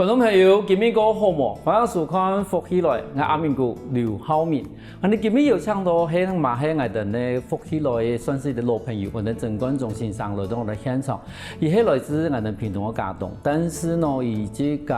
观众朋友，今日个好么？欢迎收看福起来，我阿明哥刘浩明。你今日有唱到喺马喺我哋呢福起来，算是的老朋友，我哋郑观众先生来到我哋现场，而係来自我哋屏東嘅家棟，但是呢，以這個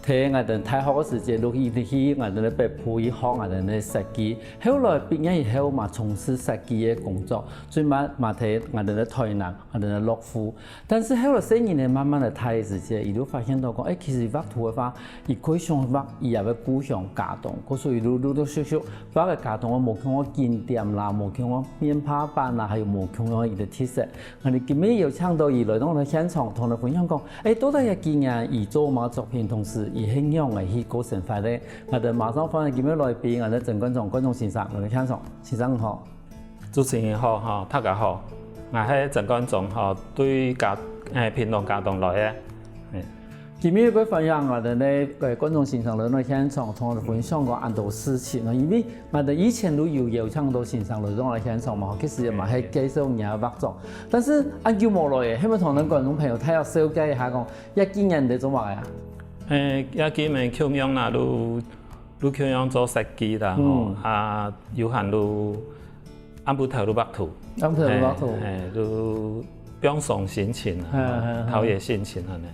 睇我哋大學嘅時節，落去我哋嘅北部去學我哋嘅設計，後來畢業以後嘛，從事設計嘅工作，最尾嘛睇我哋嘅台南，我哋嘅樂富，但是後來4年呢，慢慢的睇時節，伊都發現到講，其實畫圖嘅話，伊可以想畫伊也要故鄉家棟，嗰所以陸續畫嘅家棟，我冇看我景點啦，冇看我面趴板啦，還有冇看我伊嘅特色。我哋今日有請到伊來到我哋現場，同我哋分享講，到底係幾年伊做嘛作品，同時伊慶陽嘅去過生活咧。我哋馬上歡迎今日來賓，我哋鄭觀眾先生，我哋現場，先生好。主持人好哈，大家好，我係鄭觀眾哈，對屏東家棟來嘅。今日要分享我哋咧觀眾先生來到現場，同我哋分享過很多事情。因為我哋以前都有邀請到先生來到我哋現場嘛，其實嘛係介紹人嘅畫作，但是按叫無來嘅，希望同咱觀眾朋友睇下小解一下講，一幾年你做乜嘅啊？一幾年慶陽啦，都慶陽做設計啦，啊有限都按部頭都畫圖，都表現心情啊，陶冶心情啊呢。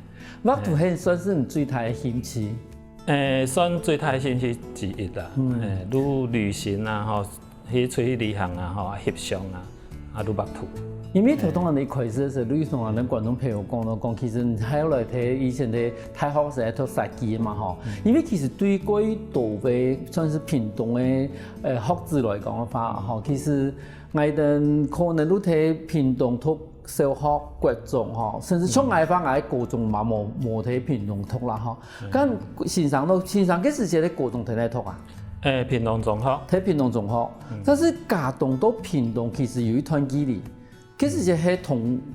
畫圖係算是你最大嘅興趣？算最大嘅興趣之一啦。都旅行啊，吼，去出去旅行啊，吼，翕相啊，都畫圖。因為頭當你開始嘅時候，你同我哋觀眾朋友講，其實喺來睇以前嘅大學時係讀設計嘛，吼。因為其實對嗰啲島嘅算是屏東嘅學子來講嘅話，吼，其實我哋可能都睇屏東讀小學、國中吼，甚至從外方喺高中嘛冇睇屏東讀啦，吼。咁先生幾時喺高中睇嚟讀啊？屏東中學。睇屏東中學，但是家棟到屏東其實有一段距離。幾時係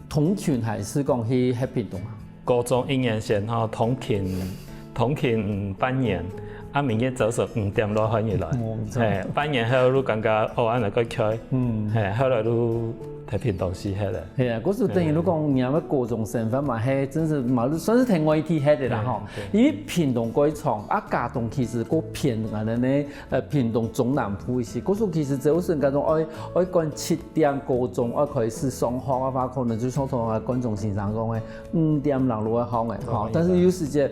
同勤還是講去屏東啊？高中1年先吼，同勤半年，明日早上5點多返入來，半年後都感覺安尼個開，後來都睇屏東市迄啦。係啊，嗰時等於你講人哋高中生活嘛，係真是嘛，算是挺愛睇迄個啦吼。因為屏東嗰一廠家棟其實個偏我哋呢屏東中南部時，嗰時其實早上嗰種愛講7點高中開始上學嘅話，可能就想同觀眾先生講嘅5點人落去學嘅吼。但是有時節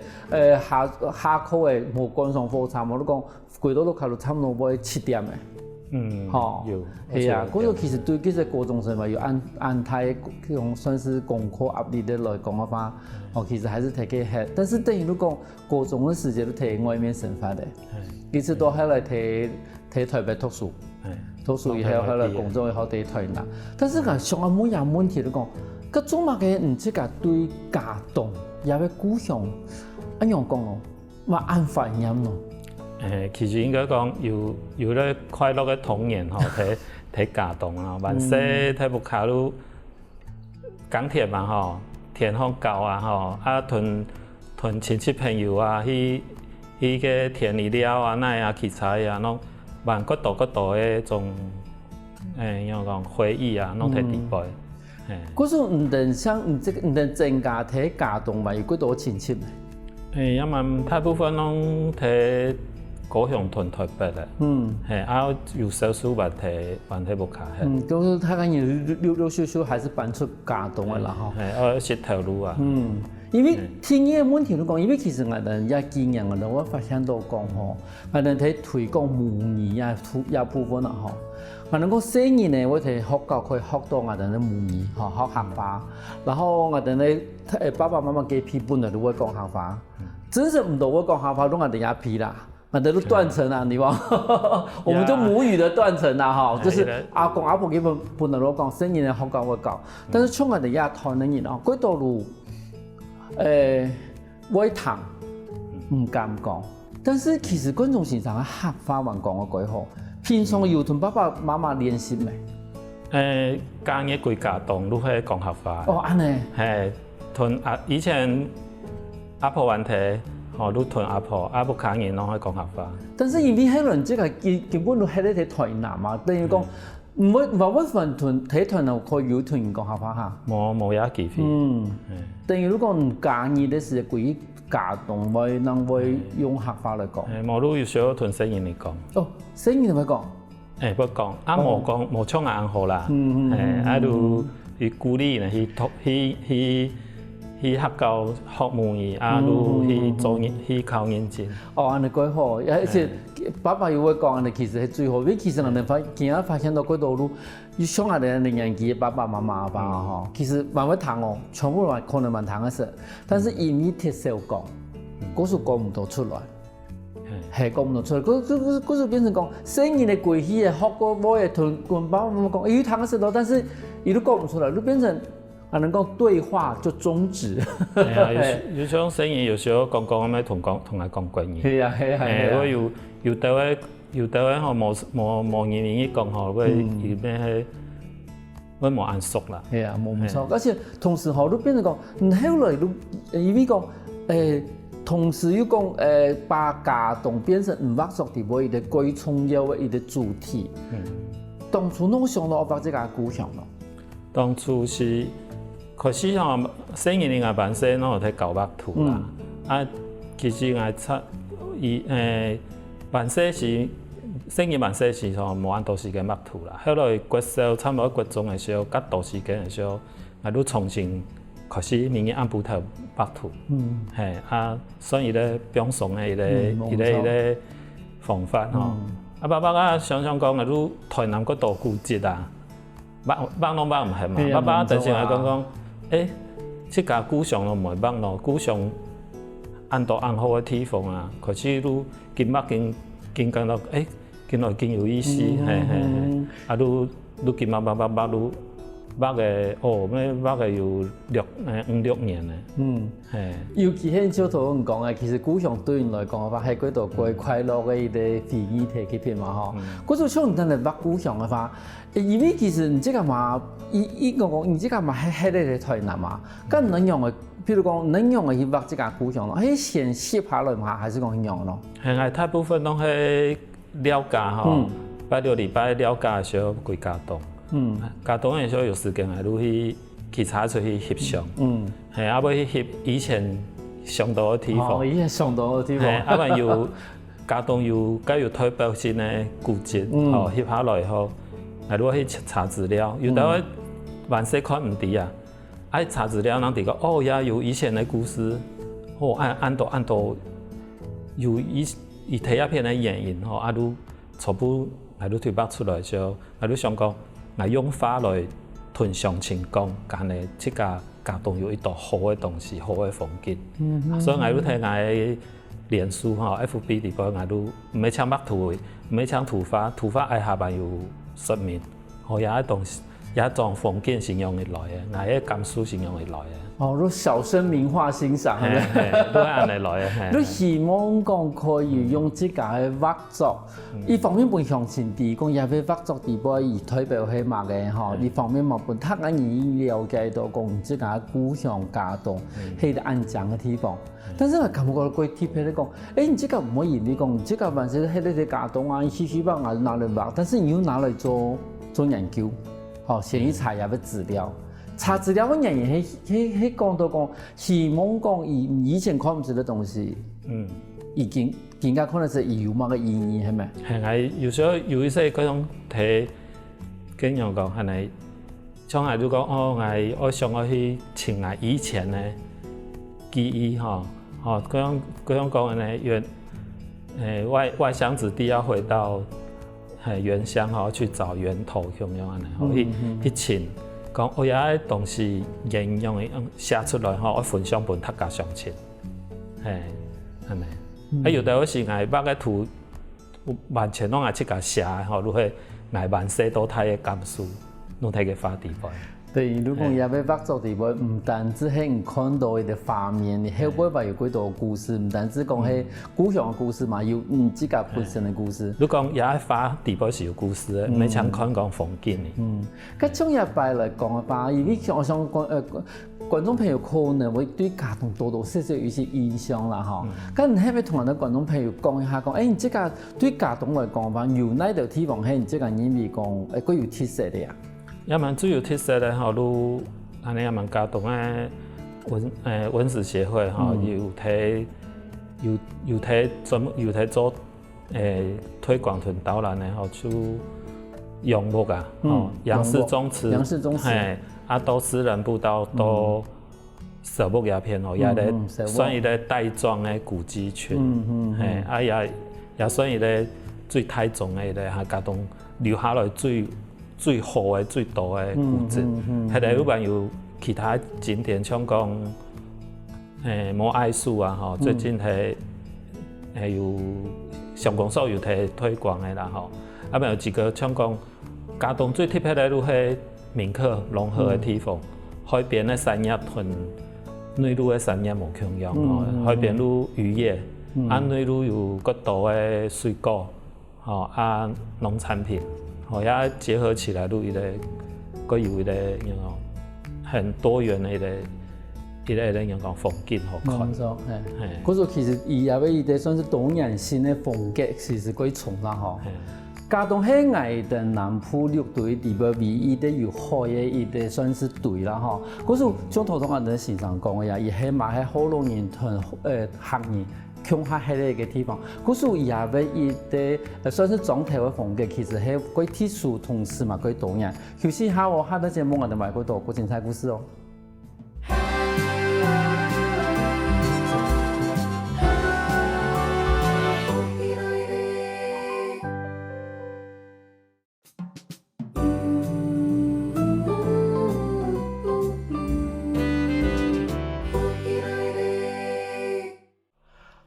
下課嘅冇趕上課，差唔多講幾多都考到差唔多要7點嘅。有，係啊，嗰個其實對嗰啲高中生嘛，有安排種算是功課壓力的來講嘅話，其實還是睇佢吃。但是等於你講高中嘅時間都睇外面生活嘅，其實都係來睇台北讀書，讀書以後係來工作以後睇台南。但是個上冇有問題，你講，個做乜嘅唔即係對家棟也係故鄉，一樣講咯，話安懷念咯。其實應該講有咧快樂嘅童年吼，睇家棟啊，萬歲睇木卡路港鐵嘛吼，田方高啊吼，屯親戚朋友啊去個田裡了啊，那啊器材啊，攏萬各度嘅種樣講回憶啊，攏睇地背。嗰時唔能增加睇家棟嘛，有幾多親戚咧？因為大部分攏睇高雄屯台北嘅，有少數話睇木卡嘅。就是他講有陸續還是搬出家棟嘅啦，吼。石頭路啊。因為聽呢個問題都講，因為其實我哋一幾年我發現到講吼，我哋睇推廣母語也部分啦，吼。我哋講4年呢，我哋學校可以學到我哋嘅母語，學客話，然後我哋咧爸爸媽媽幾批本來都會講客話，真是唔到會講客話，都我哋一批啦。我哋都斷層啊，你話，我們都母語的斷層啦，哈，就是阿公阿婆基本本來都講4年嘅學校會教，但是從我哋一台嘅人啊，幾多路會談唔敢講，但是其實觀眾先生嘅客話還講得幾好，平常有同爸爸媽媽聯繫未？家嘅歸家棟都係講客話。哦，安尼。係，同以前阿婆問題。都同阿婆家人攏可以講客話。但是因為迄輪即個根本都喺咧睇台南嘛，等於講唔會分團睇團就可以有團講下法嚇。冇也機會。等於如果唔介意的是關家動會能會用客法嚟講。冇路有時候團聲音嚟講。哦，聲音嚟講。不講，冇唱硬好啦。都去鼓勵呢，去學校學母語，都去考認證。安尼幾好，而且爸爸又會講，安尼其實係最好。因為其實人哋發現到嗰度路，要上下啲年紀嘅爸爸媽媽吧吼，其實蠻會談哦，全部可能蠻談嘅事，但是因為特殊講，嗰時講唔到出來。係講唔到出來，嗰時變成講聲音嘅關係嘅學過我嘅同爸爸媽媽講，要談嘅時候，但是伊都講唔出來，都變成啊能夠對話就終止。有種聲音有時候講咁樣同佢講國語。係啊。我有啲位吼冇言語講吼，會要咩係會冇按熟啦。係啊，冇唔錯，而且同時吼都變成講，後來都因為講同時又講把家動變成唔畫作地位，伊個最重要嘅伊個主題。當初儂想到畫這個故鄉咯。當初是開始吼，聲音嘅版式儂睇舊畫圖啦。其實版式是聲音版式是吼冇按多時間畫圖啦。後來國小差唔多國中嘅時候，較多時間嘅時候，我都重新開始明年按部頭畫圖。所以咧表送嘅伊個方法吼。爸爸想講嘅都台南嗰度古蹟啊，畫攏畫唔係嘛？爸爸就係講，即個故鄉都唔係畫咯，故鄉按到按好嘅地方啊，開始都見講到，見來見有意思，都見畫都。畫嘅咩畫嘅要5、6年咧。尤其係小頭咁講嘅，其實故鄉對人來講嘅話，係嗰度過快樂嘅一個回憶體嘅片嘛吼。嗰種像真係畫故鄉嘅話，因為其實唔知幹嘛，伊講唔知幹嘛係喺台南嘛，咁能用嘅，譬如講能用嘅去畫這個故鄉咯，係先攝下來嘛，還是講用咯？係大部分都係了解吼，拜6禮拜了解嘅時候歸家動。家動嘅時候有時間，都去查出去翕相。要去翕以前上到嘅地方。以前上到嘅地方。不然有家動有推標性嘅古蹟，翕下來後，如果去查資料，有啲萬世看唔到啊，愛查資料，人哋講也有以前嘅故事，按到有以睇一片嘅原因，都初步都推白出來時候，都想講。我用法來吞上成功，但係即個家動有一道好嘅東西，好嘅風景。所以我都睇我臉書FB 地方，我都唔係搶畫圖，唔係搶圖法喺下邊有說明，有一東西，有一種風景形容嚟嘅，我嘅感受形容嚟嘅。都小聲名畫欣賞都係按嚟來嘅。你希望講可以用這個嘅畫作，一方面本向前地講也要畫作地步而代表係嘛嘅吼，一方面嘛本他眼已了解到講這個故鄉家動係個安詳嘅地方，但是我感覺佢貼喺度講，你這個唔可以你講，這個還是喺呢啲家動啊，細把我拿嚟畫，但是你要拿嚟做研究，先去查也要資料。查資料嗰人嘢係講到講，希望講以前看唔出嘅東西，已經更加可能係有某個意義係咪？係有時候有一些嗰種睇，咁樣講係咪？像係都講我想我去尋下以前嘅記憶嗰種講咧外鄉子弟要回到原鄉去找源頭咁樣去尋。講有啲東西應用寫出來我分享俾大家相親，係咪？有啲時我畫個圖，完全攏係自家寫，如果我完寫到佢嘅感受，攏睇佢發地位。對，如果要畫作地位，唔單止係你看到嘅畫面，你後背話有幾多故事，唔單止講係故鄉嘅故事嘛，有你自家本身嘅故事。如果有啲畫地位是有故事嘅，唔係淨看講風景嘅。咁從一擺來講嘅話，因為我想講观众朋友可能會對家棟多多少少有一些印象啦，吼。咁你係咪同人哋觀眾朋友講一下，講，你即個對家棟來講話，有哪條地方係你即個認為講佢有特色嘅呀？也蠻最有特色嘅吼，如安尼也蠻家棟嘅文史協會吼，有睇做推廣同導覽嘅吼，就楊牧啊，吼楊氏宗祠，嘿，啊都私人步道都sở木鴉片吼，也咧算伊咧帶狀嘅古蹟群，嘿，啊也算伊咧最台中嘅咧哈家棟留下來最好嘅最多嘅古蹟，係咧有辦有其他景點像講摩艾樹啊，吼，最近係有上公所有提推廣嘅啦，吼，啊咪有幾個像講家棟最特別嘅路係閩客融合嘅地方，海邊嘅產業同內陸嘅產業無共樣吼，海邊有漁業，啊內陸有各多嘅水果，吼啊農產品，吼也結合起來都一個各有一個很多元嘅一個人講風景好看。冇錯，係。嗰個其實伊也要伊個算是多元性嘅風格，其實可以從啦，吼。家棟係我哋南部綠隊裡邊唯一的有海嘅一個算是隊啦，吼。嗰時像頭先我哋先生講嘅呀，伊係嘛係好多人同客人共下喺呢個地方。嗰時也要伊個算是總體嘅風格，其實係可以特殊，同時嘛可以多元。休息下我下個節目我哋咪嗰度個精彩故事哦。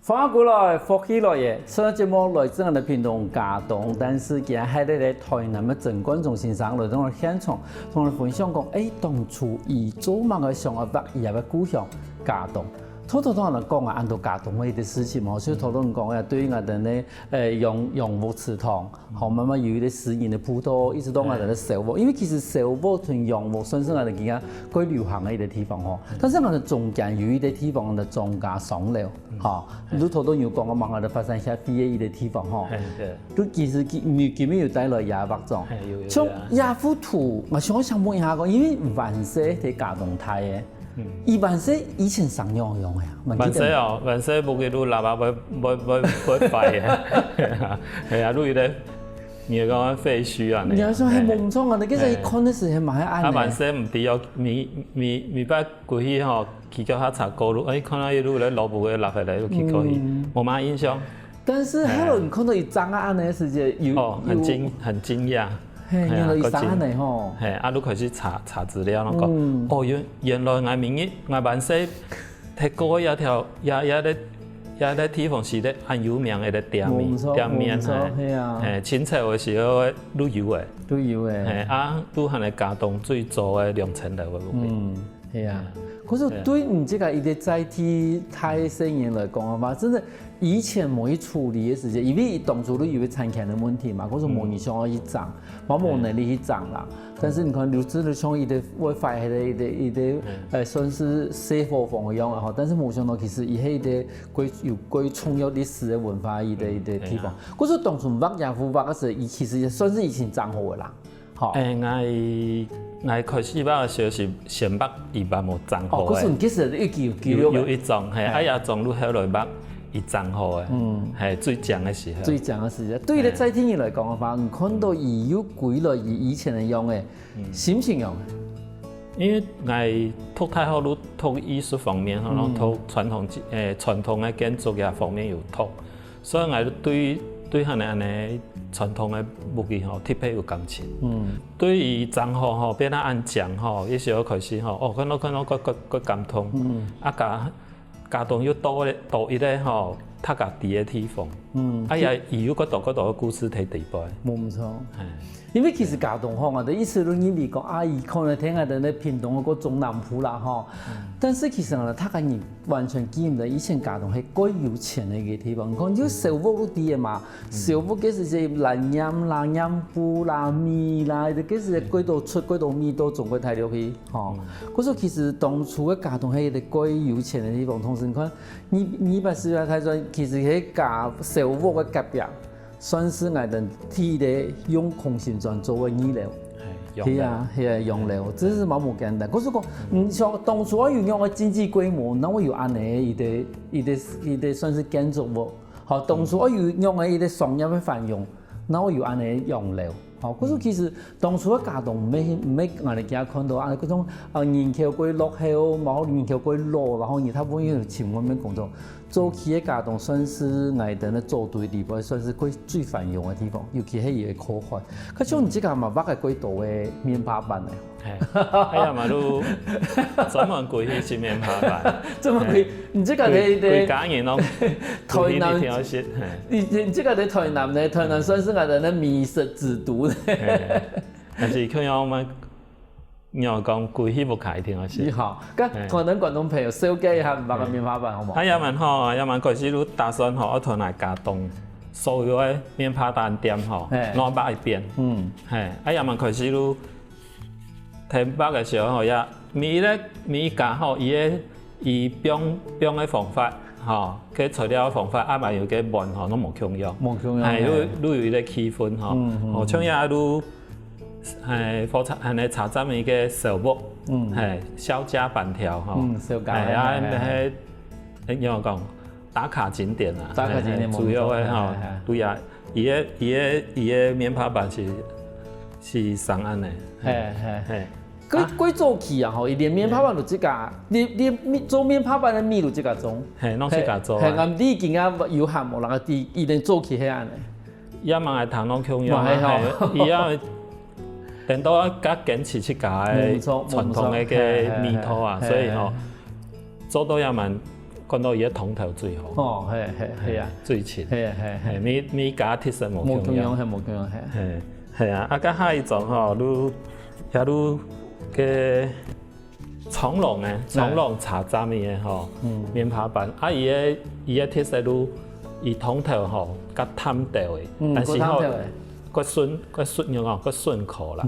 翻過來，福起來嘅，上節目來自我哋屏東家棟，但是今日喺咧台南嘅陳冠中先生來到我現場，同我哋分享講，當初伊做乜嘅上一筆伊入嘅故鄉家棟，偷偷同人講啊，按到家棟嘅啲事情嘛，所以偷偷講啊，對於我哋咧用木祠堂，後慢慢有啲私人嘅鋪頭，一直到我哋咧小屋，因為其實小屋同楊木算是我哋而家最流行嘅一個地方吼，但是我哋中間有一個地方我哋莊家上樓。嚇，你頭都有講，我問我哋發生下飛嘅依個地方吼，都其實基本要帶來廿百種。從廿幅圖，我想問一下講，因為萬世喺家棟睇嘅，伊萬世以前上樣用嘅，萬世哦，萬世冇幾多喇叭會廢嘅，係啊，都要咧。你講廢墟啊？你有時係夢中啊！你其實看嗰時係買啱嘅。啊，萬世唔啲哦，咪把過去吼，去叫他查過路，看到一路咧老步嘅落下來，去過去，冇乜印象。但是後來你看到伊長啊安尼時節，有很驚訝。係，原來伊長安尼吼。係，啊，你開始查資料，講，哦，原來我明日我萬世睇過一條也咧地方是咧很有名嘅店面，係啊，清朝嘅時候都有嘅，啊，都係家棟最早嘅2層樓嘅嗰邊。係啊，可是對你這個一個載體太生人來講嘅話，真的以前冇去處理嘅時間，因為當初都以為產權嘅問題嘛，嗰時冇人想去漲，冇能力去漲啦。但是你看，劉志的像伊個 WiFi 係個算是社會房嘅樣嘅吼，但是冇想到其實伊係個有幾重要歷史嘅文化伊個地方。嗰時當初北洋湖北嗰時，伊其實算是以前漲好嘅啦。好，我開始北嘅時候是先北伊北冇漲好嘅。嗰時其實有一種係，啊也種路後來北伊漲好嘅，係最強嘅時候。最強嘅時候，對於你載體人來講嘅話，你看到伊有歸來伊以前嘅樣嘅，心情樣。因為我讀太好，都讀藝術方面，可能讀傳統嘅建築嘅方面有讀，所以我對佢哋傳統嘅木器吼特別有感情。對於漲好吼，變得按講吼，一時候開始吼，看到個感動。家棟要多一個吼，他家己嘅地方。哎呀，伊有嗰度嘅故事睇地擺。冇錯。因為其實家棟吼，我哋一直都認為講，伊可能聽下哋咧屏東嗰個中南部啦吼。但是其實我哋他家人完全記唔到以前家庭係幾有錢嘅一個地方。講啲小屋都啲嘅嘛，小屋嗰時係藍鹽啦、鹽布啦、米啦，嗰時幾多出幾多米都種過大陸去，吼。嗰時其實當初嘅家庭係一個幾有錢嘅地方，同時看你把視來睇咗，其實係家小屋嘅隔壁，算是我哋替代用空心磚做嘅二樓。係啊，用料，真是冇簡單。嗰時講，像當初我要用嘅經濟規模，那我要按呢，伊哋算是建築物。好，當初我要用嘅伊啲商業嘅費用，那我要按呢用料。好，嗰時其實當初嘅家庭唔係我哋而家看到啊嗰種人口過落後，冇人口過老，然後而他本要前嗰邊工作。早期嘅家庭算是我哋咧做對地方，算是最繁榮嘅地方，尤其係伊個科學。可像你即個嘛，挖個幾多嘅棉花板咧？係啊嘛都專門貴去食棉花板，專門貴，你即個貴家人咯，台南條線，你即個喺台南咧，台南算是我哋咧美食之都。但是佢有乜？我講貴起不開聽嗰時。好，咁可能廣東朋友紹介一下挖個棉花板好冇？也蠻好啊，也蠻開始都打算吼，我同來家動所有嘅棉花板店吼，我挖一遍。係，也蠻開始都睇挖嘅時候吼，也每家吼伊標嘅方法吼，佢材料嘅方法，也蠻有嘅門吼，都冇共用。冇共用。係，都有啲氣氛吼，我像也都。係火柴係你茶站嘅個小屋，係小家板條吼，係啊，係點樣講打卡景點啊，打卡景點主要嘅吼，對啊，伊個棉花板是上岸嘅，係。佢早期啊吼，伊連棉花板都即個，你做棉花板嘅米都即個種，係攏即個做，係暗啲見啊有限無人個啲，伊連早期係安尼，也蠻係談攏共用，係伊啊。等到較堅持出家嘅傳統嘅個味道啊，所以吼做到也蠻講到伊個統頭最好。哦，係啊，最前。係每家特色無共用，係。係啊，啊，甲下一種吼，都嘅長隆茶站嘅吼，棉花板，啊，伊個特色都伊統頭吼較淡調嘅，但是吼。個順口啦，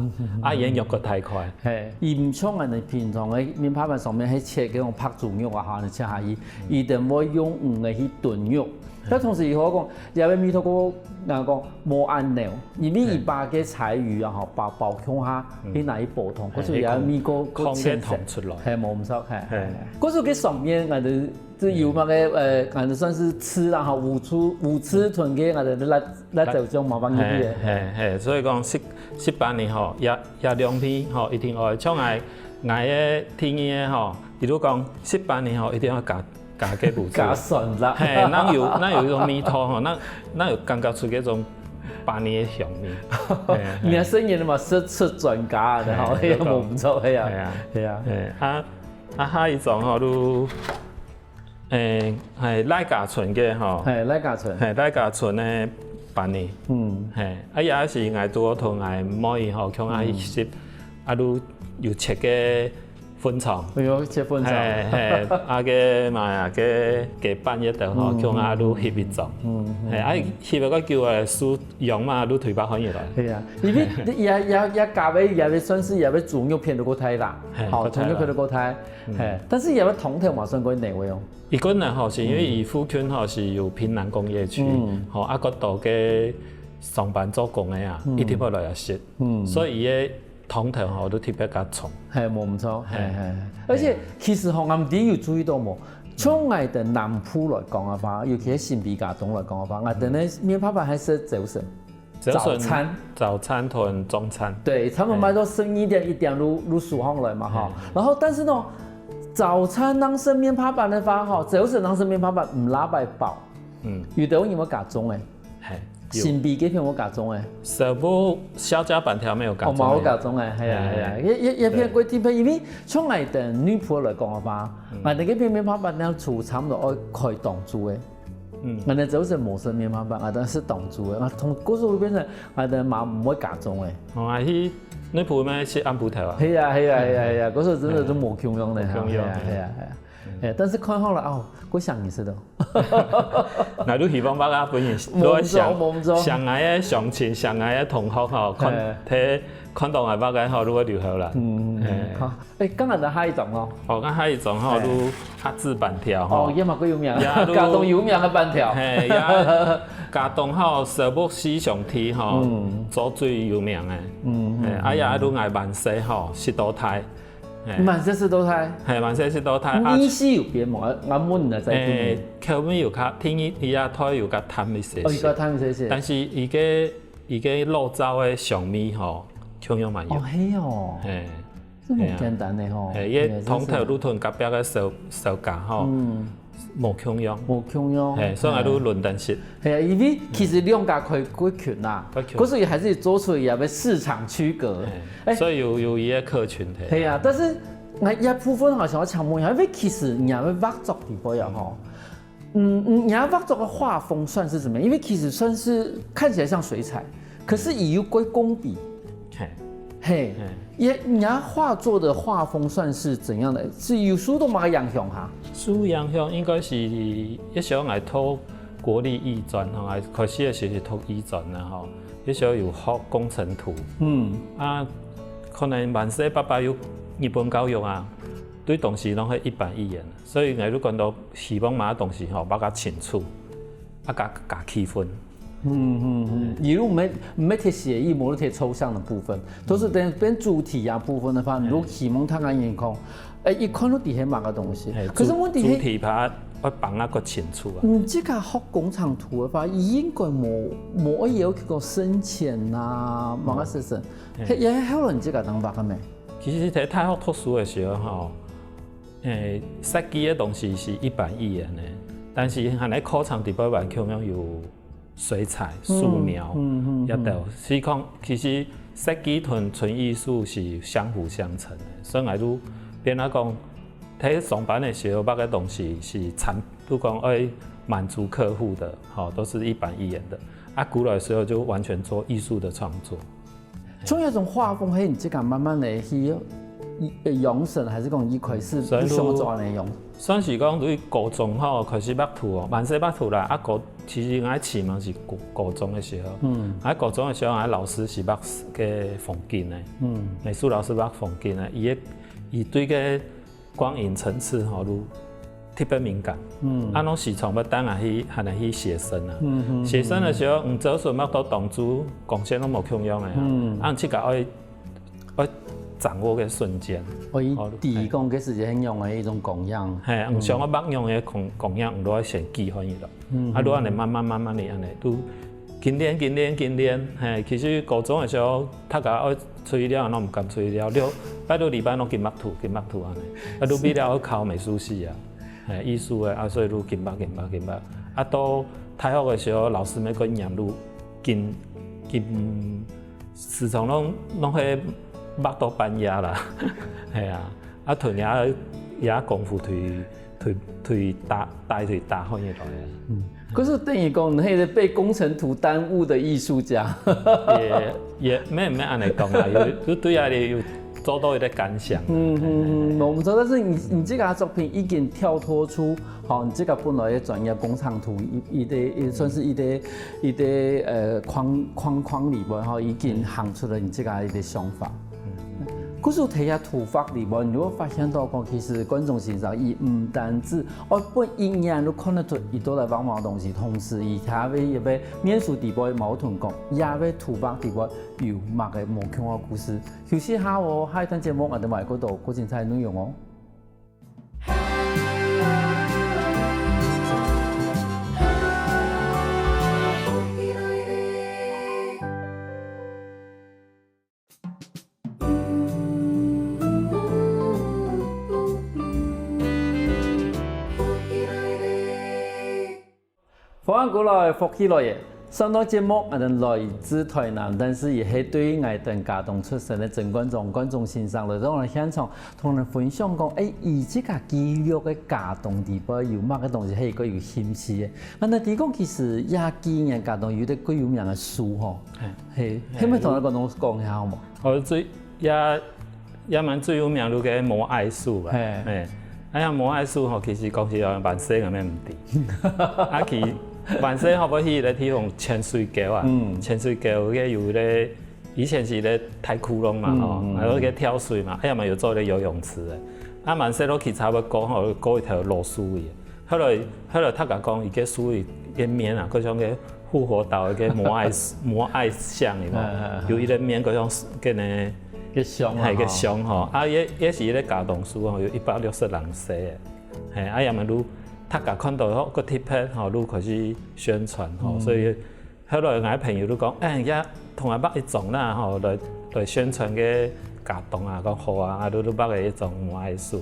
伊個肉個太快。係，伊唔像人哋平常嘅棉花板上面係切嗰種拍豬肉啊，嚇，你切下伊定會用魚嚟去燉肉。但同時伊可講，有啲米頭個人講冇按料，伊咪把嘅柴魚啊，嚇爆腔下，去拿去煲湯，嗰時有啲米個切出來，係冇咁熟，係。嗰時嘅上面我哋。就有嘛個我哋算是吃啦，吼五吃豚嘅我哋辣椒醬麻煩啲嘅。係，所以講18年吼，也兩批吼一定愛，像我嘅天意吼，伊都講18年後一定要加嘅步驟。加順啦。係，咱有一種味道吼，咱有感覺出嗰種8年嘅香味。你係聲音嘛，食專家嘅吼，係冇唔錯，係啊，係啊。下一種吼都。係拉架村嘅吼，係拉架村，係拉架村嘅8年，係，也是我拄同我妹吼，向阿伊食，都有切嘅粉腸，有切粉腸，係，個嘛個半夜度吼，向阿都翕一種，係，翕個叫蘇陽嘛，都推白可以來，係啊，因為也價位也算是也豬肉片都過睇啦，好，豬肉片都過睇，係，但是也統頭嘛算過內位哦。伊個呢吼是因為伊附近吼是有平南工業區，吼嗰度嘅上班做工嘅啊，一定要來食，所以伊嘅統頭吼都特別較重。係冇唔錯，係，而且其實吼暗啲要注意到冇，從我哋南部來講嘅話，尤其係新北家東來講嘅話，我哋咧棉花板係食早餐同中餐。對，他們買到生一點入數行來嘛哈，然後但是呢。早餐當食棉花板的話，吼，早晨當食棉花板唔拉白飽，有啲有冇加鐘誒？係，新北嗰片有加鐘誒？小部小家板條沒有加鐘。冇加鐘誒，係啊，一片貴啲片，因為從我哋女僕來講嘅話，我哋嗰片棉花板咧廚差唔多愛開檔煮誒，我哋早晨冇食棉花板，我哋是檔煮誒，我同嗰時會變成我哋嘛唔會加鐘誒。我係。你鋪咩食暗布頭啊？係啊，嗰時真係都冇共用咧，係啊。但是看好了哦，我想你是的。那你希望把它分享，都上爱的乡亲、上爱的同学吼，看到我把个吼，如果留下来。好，今日就下一种咯。咁下一种吼，如阿字板条吼。哦，也嘛几有名，嘉东有名嘅板条。嘿，嘉东吼石木市上天吼，做最有名嘅。也如爱万世吼，石刀台。万世石刀台。系万世石刀台。你是有边冇？我问啊，在後面有較天伊也台有較淡一些。哦，有較淡一些。但是伊個肉燥的上面吼，同樣蠻有。哦，係哦。係。這麼簡單的吼。係，伊通頭滷豚甲邊個燒架吼，無共樣。無共樣。係，所以我都論斷食。係啊，因為其實兩家可以歸群啦，可是也還是做出也被市場區隔。所以有伊個客群嘅。係啊，但是我一部分好像我想問一下，因為其實人家畫作地方呀吼。人家畫作的畫風算是怎麼樣？因為其實算是看起來像水彩，可是也有歸工筆。嘿，人家畫作的畫風算是怎樣的？是有書都冇影響哈？書影響應該是一時候係讀國立藝專吼，開始嘅時候是讀藝專啦吼，一時候有學工程圖。可能萬世爸爸有日本教育啊。對東西攏係一板一眼，所以我如果到希望買東西吼，把它清楚，加區分。一路沒貼寫意，冇貼抽象的部分，都是變主體啊部分的話，如果希望睇眼眼空，一看到底下買個東西。可是問題係主體把我綁那個清楚啊。這個學工廠圖的話，應該冇有嗰個深淺啊，某個事情，也係好難這個當法嘅咩？其實喺大學讀書嘅時候吼。設計嘅東西是一板一眼嘅，但是喺課程地方完全有水彩、素描一道。是講其實設計同純藝術是相輔相成嘅，所以我都變咗講喺上班嘅時候，把個東西是都講愛滿足客戶的，好都是一板一眼的。古來嘅時候就完全做藝術的創作。仲有一種畫風，係你即個慢慢嚟去。養成還是講一開始你想做內容？算是講對高中吼開始畫圖哦，萬世畫圖啦。其實我啟蒙是高中的時候，高中的時候，我老師是畫個風景的，美術老師畫風景的，伊對個光影層次吼都特別敏感。攏時常要等下去寫生啊。寫生的時候，做順畫到動作，光線攏無共樣的，即個愛掌握嘅瞬間，第一講嘅時間用嘅一種供養，係唔像我捌用嘅供養，唔攞先記翻去咯。攞安尼慢慢嚟安尼，都經練。係其實高中嘅時候，讀個愛吹了，我唔敢吹了。拜到禮拜攏金箔圖安尼。都畢了考美術系啊，係藝術嘅，所以都金箔。到大學嘅時候，老師咪講念都金，時常攏係。畫到半夜啦，係啊，同也功夫推大開起來。可是等於講，你係被工程圖耽誤的藝術家。也咩安尼講啊，有對啊，你有做到一啲感想。我唔錯，但是你這個作品已經跳脫出，你這個本來嘅專業工廠圖，也算是一啲框裏邊，已經行出了你這個一啲想法。可是睇下圖法裡面，你會發現到講，其實觀眾欣賞伊唔單止，本一眼都看得出伊都來畫某東西，同時伊下邊也被面書地位矛盾講，也被圖法地位有某個無窮嘅故事。休息下哦，下一段節目我哋埋嗰度嗰精彩內容哦。歡迎過來福喜來嘅上檔節目，我哋來自台南，但是也係對於我哋嘉東出身嘅鄭觀眾欣賞嚟到我哋現場，同人分享講，以這個記錄嘅嘉東地方有乜嘅東西係個有興趣嘅。我哋提講其實也紀念嘉東有啲幾有名嘅書嗬，係，可唔可以同我講下好冇？我最也蠻最有名嘅摩艾樹吧，哎呀，摩艾树吼，其实讲是要万世咁样唔对，啊其万世吼要去咧地方潜水桥啊，潜水桥个有咧，以前是咧太窟窿嘛吼，还有个跳水嘛，哎呀嘛有做咧游泳池诶，啊万世都去差不多吼，过一条路水嘅，后来他甲讲伊个水个面啊，嗰种个复活岛个摩艾像嘅嘛，有伊个面嗰种个呢。个香啊，系个香吼，啊也是咧加冻书吼，有160人写诶，系啊也嘛愈他甲看到个贴片吼，愈开始宣传吼，所以后来我朋友都讲，哎呀，同阿捌一种啦吼，来宣传个加冻啊，讲好啊，啊愈捌个一种摩艾树，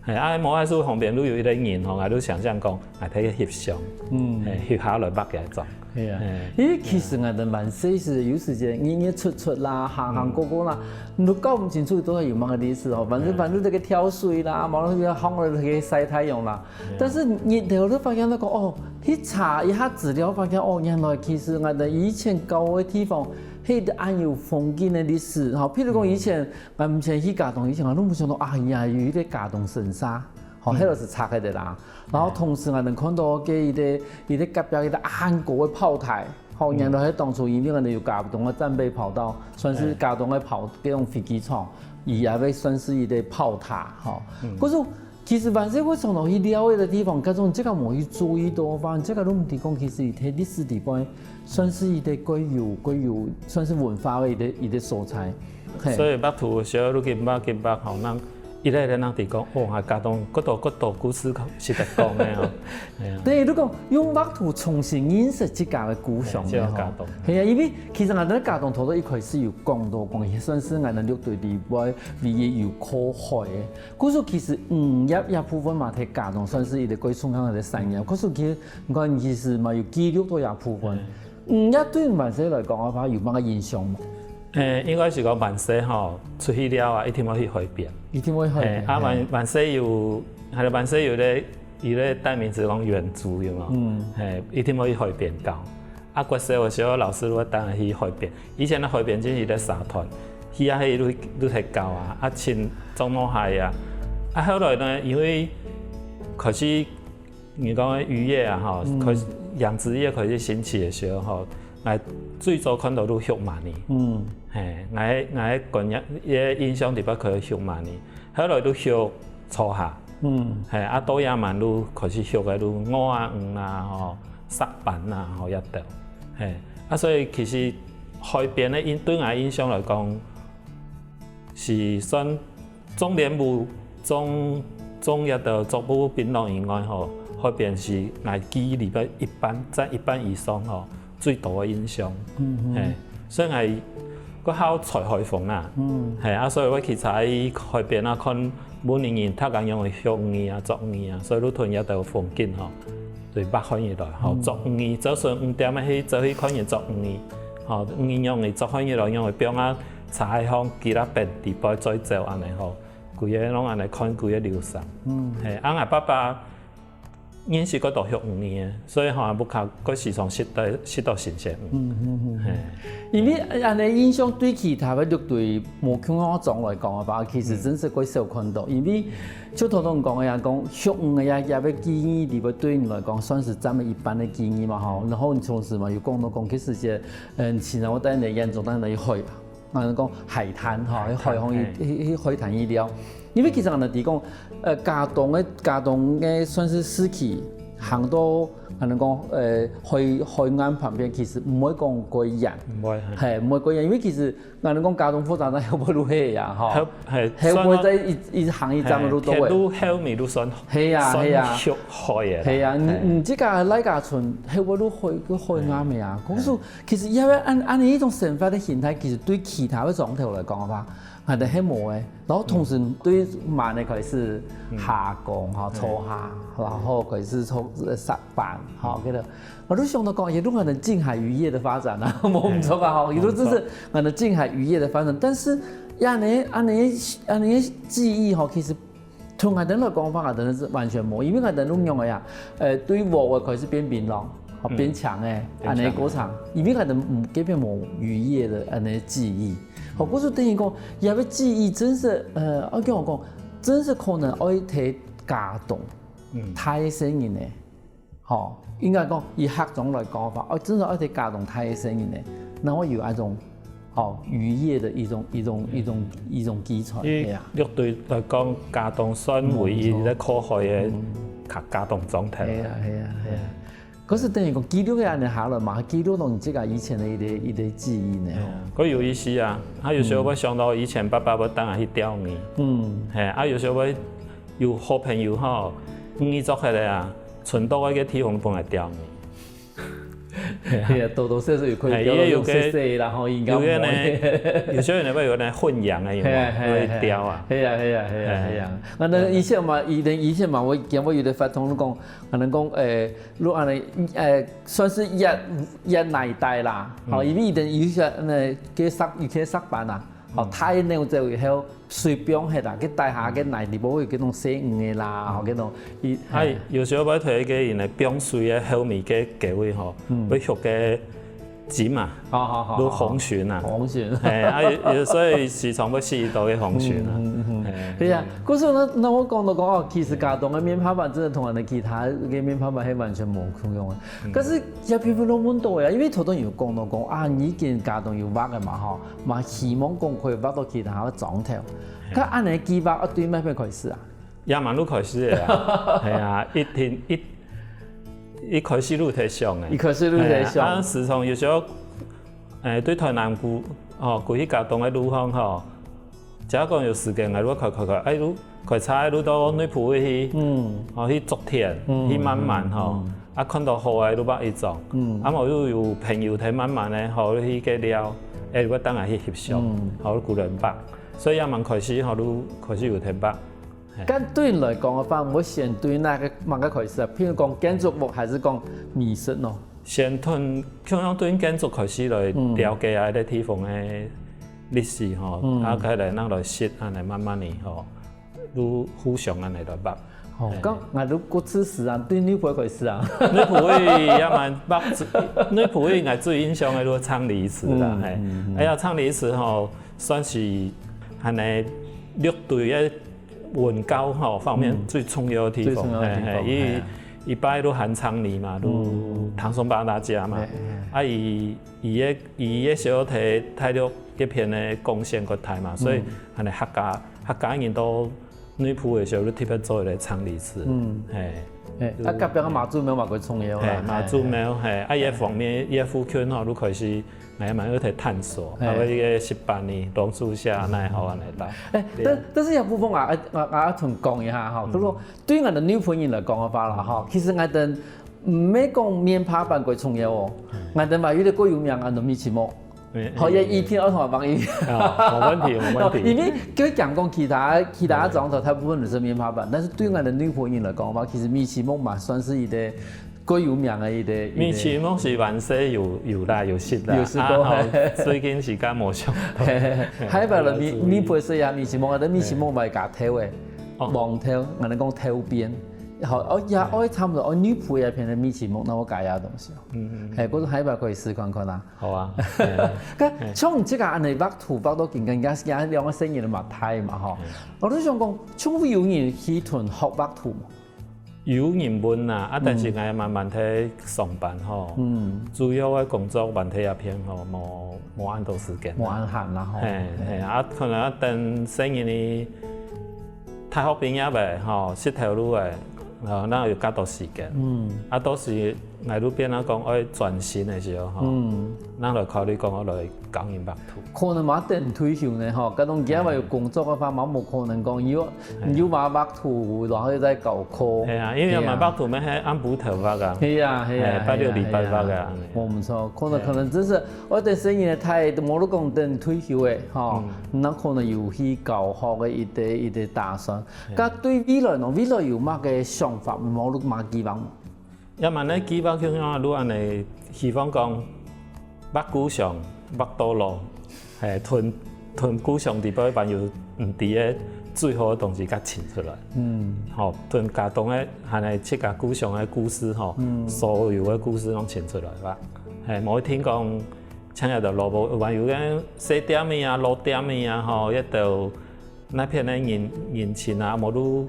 系啊摩艾树旁边愈有一个人吼，啊愈想象讲，啊睇个翕相，翕下来捌个一种。系啊，因为其实我哋蛮细时有时间日出啦，行过啦，你都搞唔清楚都系有乜嘅历史哦。反正这个跳水啦，冇那个好那个晒太阳啦。但是日头都发现那个哦，去查一下资料，发现哦，原来其实我哋以前高嘅地方，迄个安有风景嘅历史。吼，譬如讲以前我唔前去嘉东，以前我都冇想到啊呀，有迄个嘉东神沙。好，迄个是拆开的啦。然后同时我能看到个伊个隔壁伊个韩国的炮台，好，原来喺当初因为我哋有嘉东的战备跑道，算是嘉东的跑嗰种飞机场，伊也要算是伊个炮塔，吼。可是其实万世我从头去了解的地方，各种这个冇去注意到，反正这个都唔提讲，其实伊喺历史地方算是伊个贵有算是文化的伊个所在。所以捌图小路金北吼，咱。伊咧人哋讲，哦，啊，嘉东嗰度故事是得讲嘅哦。对，你讲用畫圖重新認識自家嘅故鄉嘅嗬。係啊，因為其實我哋嘉東頭都一開始有講到講，算是我哋六對地位唯一有可海嘅。嗰時其實一部分嘛，睇嘉東算是一個歸屬香嘅產業。嗰時其實嘛有記錄到一部分。一對萬世來講嘅話，有乜嘅印象冇？應該是講萬世吼出去了啊，一定要去海邊。一定會去。啊萬世有，係啦萬世有咧，伊咧代名詞講遠足有冇？一定要去海邊教。啊，國小嘅時候老師都帶我去海邊。以前咧海邊只是咧沙灘，去啊迄都係教啊，啊親中摩海啊。啊後來呢，因為開始你講漁業啊，吼，開始養殖業開始興起嘅時候，吼，我最早看到都旭萬年。我個人嘅印象特別佢旭萬年，後來都旭初夏。啊多亞萬都開始旭嘅都鵝啊、魚啊、吼石板啊、吼一條。啊所以其實海邊咧對我印象來講，是算中聯部中一條竹埔檳榔以外吼，海邊是我記憶裡邊在一般以上吼最大嘅印象。所以係。個考採海風啊，係啊，所以我去喺海邊啊看每年人他講用嘅香魚啊、竹魚啊，所以都同一道風景吼，對北看以來，吼竹魚，就算5點啊去走去看嘢竹魚，吼魚用嘅竹看以來用嘅表啊，採香幾粒邊地擺再走安尼吼，規個攏安尼看規個流程，係啊，我爸爸。認識嗰度學5年，所以可能不靠嗰時從識到新鮮。因為安尼印象對其他嘅陸隊無強嗰種來講嘅話，其實真是幾少看到。因為就頭先講嘅呀，講學5嘅也要記憶，裡邊對你來講算是咱們一般嘅記憶嘛吼。然後你同時嘛又講到講其實嘅，現在我等你嚴重等你去，我講海灘嚇，海航去海灘醫療。因為其實我哋講，嘉東嘅算是市區，行到我哋講海岸旁邊，其實唔會講過人，係唔會過人，因為其實我哋講嘉東火車站係冇路去呀，嗬，係會在一行一站嘅路多嘅，路後面都算，係啊，旭海嘅，係啊，唔知個禮家村係會路去海岸嘅啊，嗰時其實因為按呢種生活嘅形態，其實對其他嘅狀態嚟講嘅話。係哋係冇嘅，然後同時對慢嘅佢是下降嚇初夏，然後佢是從石板嚇嗰度，我都想到講，也都可能近海漁業的發展啊，冇唔錯啊，也都真是可能近海漁業的發展，但是按你記憶嗬，其實同我哋來講法，我哋是完全冇，因為我哋用嘅呀，對我嘅佢是變檳榔。變強誒，安尼嗰場，因為佢哋唔基本冇漁業的安尼記憶。好，嗰時等於講，因為記憶真是，我講，真是可能我睇家动，太生人咧，吼，应该讲以客种来讲法，真正一啲家动太生人咧，那我有一种。渔业的一种基础，係啊。樂隊來講，家動算為伊咧可開嘅家動狀態。係啊。嗰時等於講記錄嘅人下來嘛，記錄到你這個以前的一啲記憶呢。佢有意思啊！啊，有時候我想到以前爸爸要等下去釣魚，係有時候我有好朋友吼，魚捉起來啊，春到嗰個地方幫佢釣魚。係啊，多多少少有可以釣到細細啦，吼，應該唔會。有時候你會有啲混養嘅，會釣啊。係啊。我哋以前嘛，我見我有啲發通講，可能講如果算是一內代啦，吼，因為以前有些佢塞班啊。太牛就以後水表係啦，佢大下嘅內地冇會嗰種生魚嘅啦，嗰種有時候我睇嘅人係冰水嘅後面嘅價位吼，會學嘅尖啊，都紅鱘啊，所以市場要試到嘅紅鱘啊。係啊，嗰時候那我講到講其實家當嘅麵包板真係同人哋其他嘅麵包板係完全冇共用嘅。可是有people都問到呀，因為頭先有講到講啊，你見家當要畫嘅嘛嗬，嘛希望講可以畫到其他嘅狀態。咁按你計劃對咩咩開始啊？也蠻都開始嘅啊，係啊，一開始都睇上嘅，一開始都睇上。啊，時常有時候對台南古去家當嘅路況吼。假講有時間，我開，如開車如到內埔去，去竹田，去慢慢吼，啊看到好嘅，如捌一種，啊我有朋友睇慢慢咧，好去個了，我當下去翕相，好古人捌，所以也蠻開始，好都開始有睇捌。咁對你來講嘅話，我先對哪個開始啊？譬如講建築物，還是講美術咯？先從對建築開始來了解下啲地方嘅。歷史吼，啊，佢嚟咱來識，安尼慢慢嚟吼，都互相安尼來捌。咁我都國此時啊，對女僕開始啊。女僕也蠻捌，女僕應該最印象嘅都昌黎祠啦，係。哎呀，昌黎祠吼，算是安尼樂隊嘅文教吼方面最重要嘅地方。伊擺都韓昌黎嘛，都唐宋八大家嘛，啊，伊嘅小體睇到一片嘅貢獻個台嘛，所以係客家人都女僕嘅時候都特別做嚟昌黎祠，係。啊，隔壁個馬祖廟嘛佢重要啦，馬祖廟係，啊，伊方面伊附近吼都開始慢慢去探索，啊，個18年榕樹下那好安嚟啦。但是有部分我同講一下哈，佢講對我哋女朋友嚟講嘅話啦，哈，其實我哋唔係講麵包板佢重要哦，我哋話有啲個有名我哋米奇木。可以一篇我同埋幫伊，冇問題。因為佢講講其他種頭，大部分都是麵包板，但是對我哋女朋友來講話，其實米奇木嘛算是一個個有名嘅一個。米奇木是萬世有啦有識啦，最近時間冇上。係咪啦？你配說下米奇木，我哋米奇木咪夾頭嘅，黃頭，我哋講頭邊。好，我差唔多，我女僕也偏係米奇木，那我改下東西。係嗰種係咪可以試看看啊？好啊。咁從即個安尼畫圖畫到更加兩個生意嘅物體嘛，嗬。我都想講，從會有人去同學畫圖嘛？有人問啊，但是我慢慢喺上班吼，主要嘅工作問題也偏吼，冇按到時間。冇按閒啦，嗬。係啊，可能等生意呢，大學畢業嘅吼，識條路嘅。那有較多時間，到時我都變啦講愛轉型嘅時候，咱來考慮講我來教人畫圖。可能嘛等退休呢，嗬，嗰種因為有工作嘅話，冇可能講要畫圖，然後再教課。係啊，因為畫圖咩係按補頭畫㗎。係啊，8、6禮拜畫㗎。我唔錯，可能只是我哋生意嘅態度，冇得講等退休嘅，嗬，那可能有去教學嘅一啲打算。咁對未來呢？未來有乜嘅想法？冇乜計劃。一萬咧計劃佢講，如安尼希望講畫古上畫多路，係囤古上地方辦有唔啲嘅最好嘅東西，甲請出來。好囤家當嘅係嚟設計古上嘅故事，嗬，所有嘅故事攏請出來吧。係冇聽講，請入到羅布，還有嘅4點嘅啊、6點嘅啊，嗬，一到那片嘅人情啊，冇都。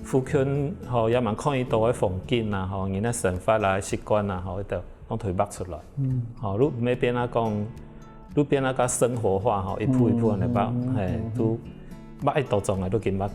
附近吼也蛮看伊到的风景啊，吼，因咧生活啦、习惯啊，吼，都拢推捌出来。吼，你每边啊讲，你变啊甲生活化吼，一步一步安尼捌，嘿，都捌一道种的都紧捌。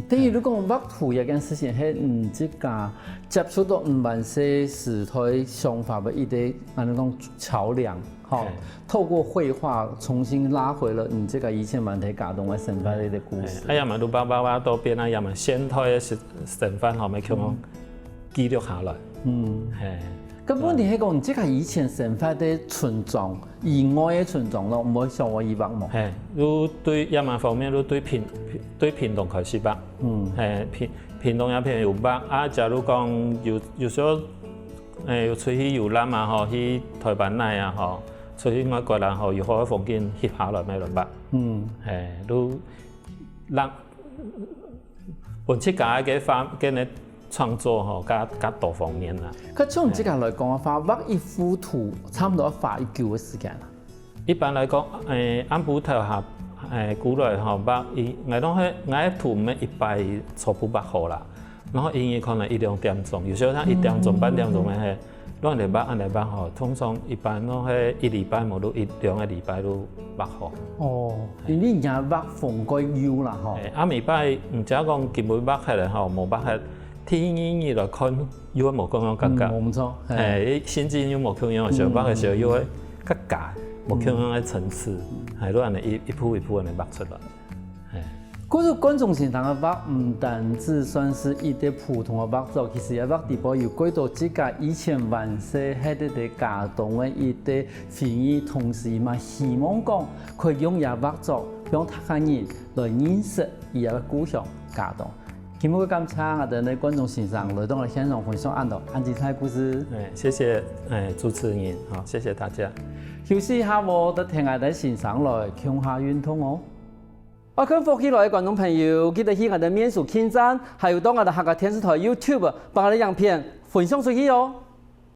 等于你讲捌土一件事情，係即家接觸到萬些時代想法嘅一啲，安尼講橋梁，吼，透過繪畫重新拉回了這個以前萬體感動嘅生活嘅故事。啊，也嘛都捌到邊啊，也嘛現代嘅生活後咪叫我記錄下來。係。咁問題係講，即個以前生活嘅村莊以外嘅村莊咯，唔會像我以往冇。係，你對也嘛方面，你對屏東開始捌。係屏東也偏有捌。啊，假如講有時候有出去遊覽啊，吼，去台灣內啊，吼，出去外國人吼，有好嘅風景翕下來咪就捌。係，你讓本質家嘅呢？創作吼，加多方面啦。佢從這個來講嘅話，畫一幅圖差唔多畫1久嘅時間啦。一般來講，按部頭下，古來吼畫伊，我講迄圖唔係一擺初步畫好啦，然後因為可能1-2點鐘，有時候他1點鐘、半點鐘嘅係，攞嚟畫按嚟畫吼，通常一般攞係1禮拜冇到1-2個禮拜都畫好。哦，因為而家畫風格優啦吼。啊，未擺唔只講根本畫起來吼，冇畫起。天意來看，有冇咁樣感覺？冇錯，甚至有冇咁樣嘅想法嘅時候，有個假冇咁樣嘅層次，係都係一步一步嚟畫出來。嗰個觀眾現場嘅畫唔單止算是一啲普通嘅畫作，其實也畫地步有幾多自家以前萬世喺啲家當嘅一啲回憶，同時嘛希望講可以用也畫作讓他人來認識伊個故鄉家當。今日感謝我哋觀眾先生來到我現場分享安精彩故事。謝謝主持人，好，謝謝大家。休息一下，我哋聽下啲先生來共下運動哦。我跟福喜來嘅觀眾朋友，記得去我哋面書網站，還有到我哋客家電視台 YouTube 把我哋影片分享出去哦。